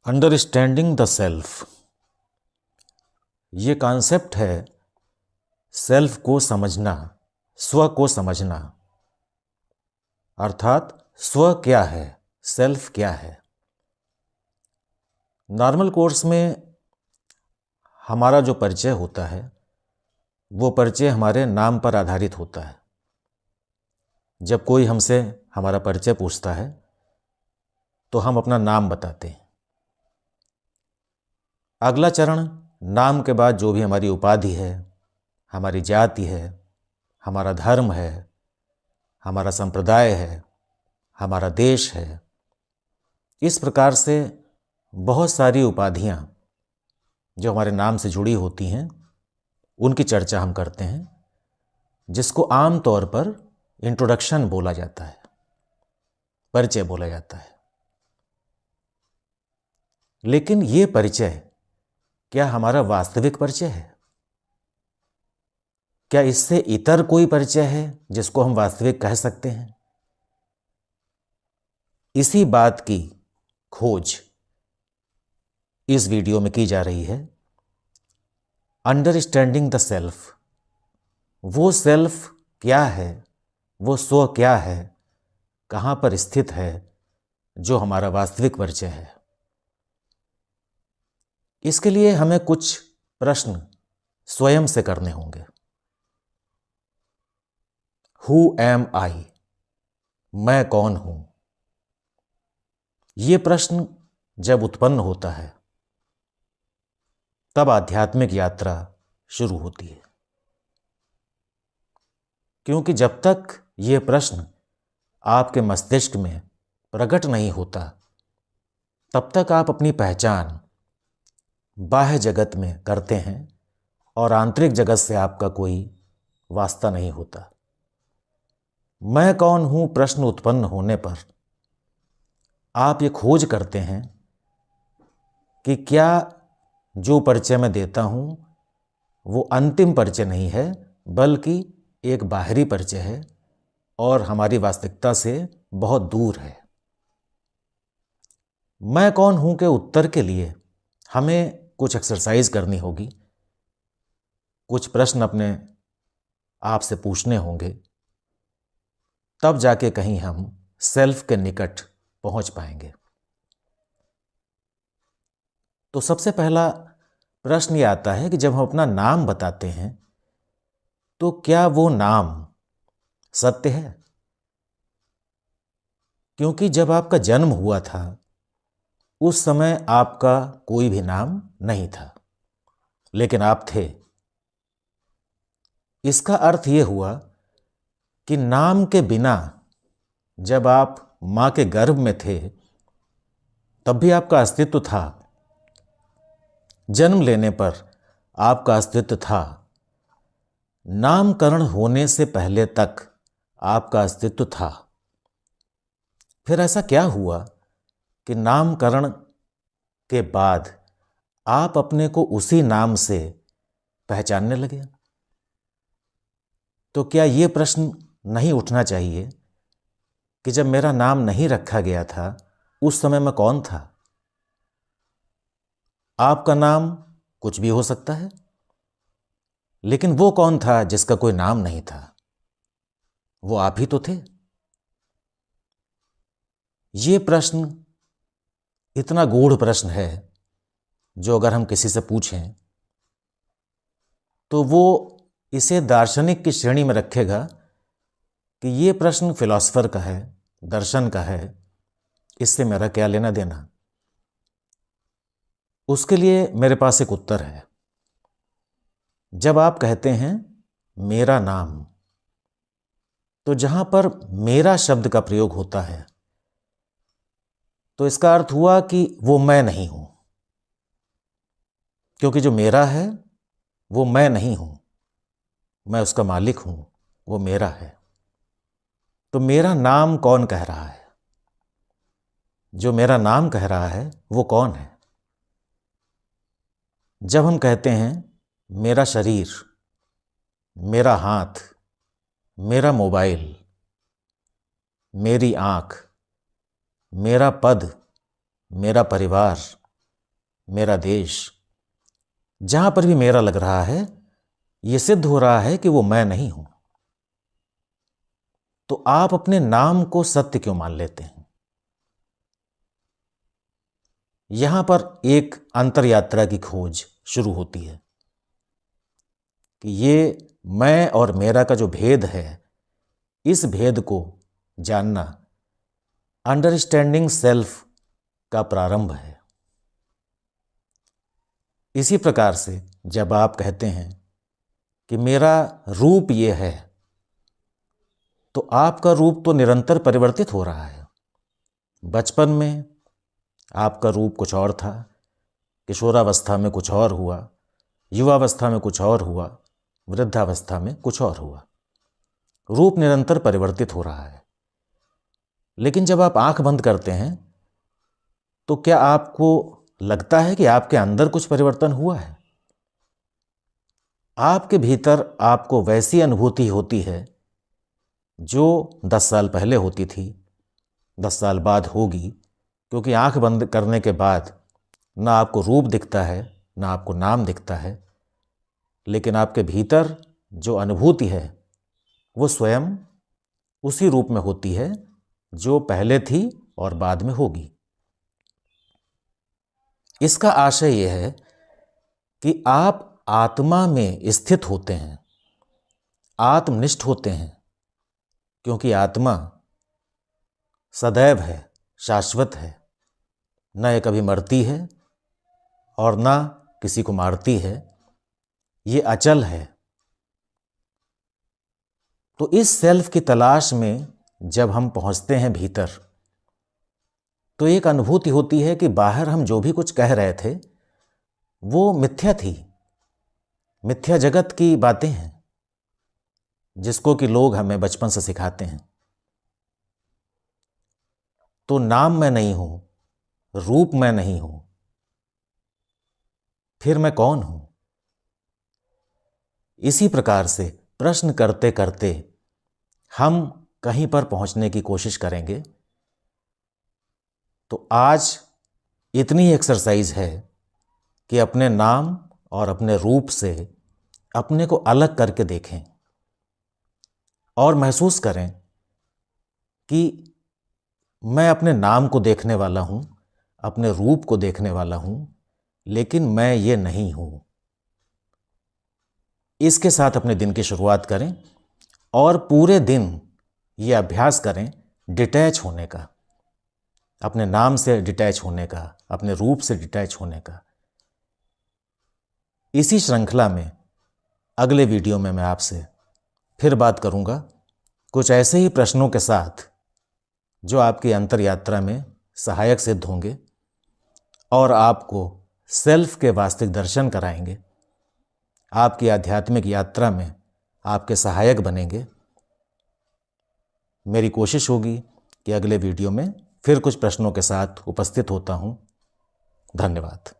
Understanding the self, ये concept है self को समझना, स्व को समझना। अर्थात स्व क्या है, सेल्फ क्या है। नॉर्मल कोर्स में हमारा जो परिचय होता है वो परिचय हमारे नाम पर आधारित होता है। जब कोई हमसे हमारा परिचय पूछता है तो हम अपना नाम बताते हैं। अगला चरण नाम के बाद जो भी हमारी उपाधि है, हमारी जाति है, हमारा धर्म है, हमारा संप्रदाय है, हमारा देश है, इस प्रकार से बहुत सारी उपाधियां जो हमारे नाम से जुड़ी होती हैं उनकी चर्चा हम करते हैं, जिसको आम तौर पर इंट्रोडक्शन बोला जाता है, परिचय बोला जाता है। लेकिन ये परिचय क्या हमारा वास्तविक परिचय है? क्या इससे इतर कोई परिचय है जिसको हम वास्तविक कह सकते हैं? इसी बात की खोज इस वीडियो में की जा रही है। अंडरस्टैंडिंग द सेल्फ, वो सेल्फ क्या है, वो स्व क्या है, कहाँ पर स्थित है, जो हमारा वास्तविक परिचय है। इसके लिए हमें कुछ प्रश्न स्वयं से करने होंगे। हु एम आई, मैं कौन हूं? ये प्रश्न जब उत्पन्न होता है तब आध्यात्मिक यात्रा शुरू होती है। क्योंकि जब तक ये प्रश्न आपके मस्तिष्क में प्रकट नहीं होता तब तक आप अपनी पहचान बाह्य जगत में करते हैं और आंतरिक जगत से आपका कोई वास्ता नहीं होता। मैं कौन हूं प्रश्न उत्पन्न होने पर आप ये खोज करते हैं कि क्या जो परिचय मैं देता हूं वो अंतिम परिचय नहीं है, बल्कि एक बाहरी परिचय है और हमारी वास्तविकता से बहुत दूर है। मैं कौन हूं के उत्तर के लिए हमें कुछ एक्सरसाइज करनी होगी, कुछ प्रश्न अपने आप से पूछने होंगे, तब जाके कहीं हम सेल्फ के निकट पहुंच पाएंगे। तो सबसे पहला प्रश्न ये आता है कि जब हम अपना नाम बताते हैं तो क्या वो नाम सत्य है? क्योंकि जब आपका जन्म हुआ था उस समय आपका कोई भी नाम नहीं था, लेकिन आप थे। इसका अर्थ ये हुआ कि नाम के बिना जब आप मां के गर्भ में थे तब भी आपका अस्तित्व था। जन्म लेने पर आपका अस्तित्व था। नामकरण होने से पहले तक आपका अस्तित्व था। फिर ऐसा क्या हुआ कि नामकरण के बाद आप अपने को उसी नाम से पहचानने लगे? तो क्या ये प्रश्न नहीं उठना चाहिए कि जब मेरा नाम नहीं रखा गया था उस समय मैं कौन था? आपका नाम कुछ भी हो सकता है, लेकिन वो कौन था जिसका कोई नाम नहीं था? वो आप ही तो थे। ये प्रश्न इतना गूढ़ प्रश्न है जो अगर हम किसी से पूछें तो वो इसे दार्शनिक की श्रेणी में रखेगा कि ये प्रश्न फिलॉसफर का है, दर्शन का है, इससे मेरा क्या लेना देना। उसके लिए मेरे पास एक उत्तर है। जब आप कहते हैं मेरा नाम, तो जहां पर मेरा शब्द का प्रयोग होता है तो इसका अर्थ हुआ कि वो मैं नहीं हूं, क्योंकि जो मेरा है वो मैं नहीं हूं, मैं उसका मालिक हूं, वो मेरा है। तो मेरा नाम कौन कह रहा है? जो मेरा नाम कह रहा है वो कौन है? जब हम कहते हैं मेरा शरीर, मेरा हाथ, मेरा मोबाइल, मेरी आंख, मेरा पद, मेरा परिवार, मेरा देश, जहां पर भी मेरा लग रहा है, ये सिद्ध हो रहा है कि वो मैं नहीं हूं। तो आप अपने नाम को सत्य क्यों मान लेते हैं? यहां पर एक अंतर यात्रा की खोज शुरू होती है कि ये मैं और मेरा का जो भेद है, इस भेद को जानना अंडरस्टैंडिंग सेल्फ का प्रारंभ है। इसी प्रकार से जब आप कहते हैं कि मेरा रूप ये है, तो आपका रूप तो निरंतर परिवर्तित हो रहा है। बचपन में आपका रूप कुछ और था, किशोरावस्था में कुछ और हुआ, युवावस्था में कुछ और हुआ, वृद्धावस्था में कुछ और हुआ। रूप निरंतर परिवर्तित हो रहा है। लेकिन जब आप आंख बंद करते हैं तो क्या आपको लगता है कि आपके अंदर कुछ परिवर्तन हुआ है? आपके भीतर आपको वैसी अनुभूति होती है जो 10 साल पहले होती थी, 10 साल बाद होगी, क्योंकि आंख बंद करने के बाद ना आपको रूप दिखता है, ना आपको नाम दिखता है, लेकिन आपके भीतर जो अनुभूति है वो स्वयं उसी रूप में होती है जो पहले थी और बाद में होगी। इसका आशय यह है कि आप आत्मा में स्थित होते हैं, आत्मनिष्ठ होते हैं, क्योंकि आत्मा सदैव है, शाश्वत है, न ये कभी मरती है और न किसी को मारती है, ये अचल है। तो इस सेल्फ की तलाश में जब हम पहुंचते हैं भीतर, तो एक अनुभूति होती है कि बाहर हम जो भी कुछ कह रहे थे वो मिथ्या थी, मिथ्या जगत की बातें हैं जिसको कि लोग हमें बचपन से सिखाते हैं। तो नाम मैं नहीं हूं, रूप मैं नहीं हूं, फिर मैं कौन हूं? इसी प्रकार से प्रश्न करते करते हम कहीं पर पहुंचने की कोशिश करेंगे। तो आज इतनी एक्सरसाइज है कि अपने नाम और अपने रूप से अपने को अलग करके देखें और महसूस करें कि मैं अपने नाम को देखने वाला हूं, अपने रूप को देखने वाला हूं, लेकिन मैं ये नहीं हूं। इसके साथ अपने दिन की शुरुआत करें और पूरे दिन ये अभ्यास करें डिटैच होने का, अपने नाम से डिटैच होने का, अपने रूप से डिटैच होने का। इसी श्रृंखला में अगले वीडियो में मैं आपसे फिर बात करूंगा कुछ ऐसे ही प्रश्नों के साथ जो आपकी अंतर यात्रा में सहायक सिद्ध होंगे और आपको सेल्फ के वास्तविक दर्शन कराएंगे, आपकी आध्यात्मिक यात्रा में आपके सहायक बनेंगे। मेरी कोशिश होगी कि अगले वीडियो में फिर कुछ प्रश्नों के साथ उपस्थित होता हूं। धन्यवाद।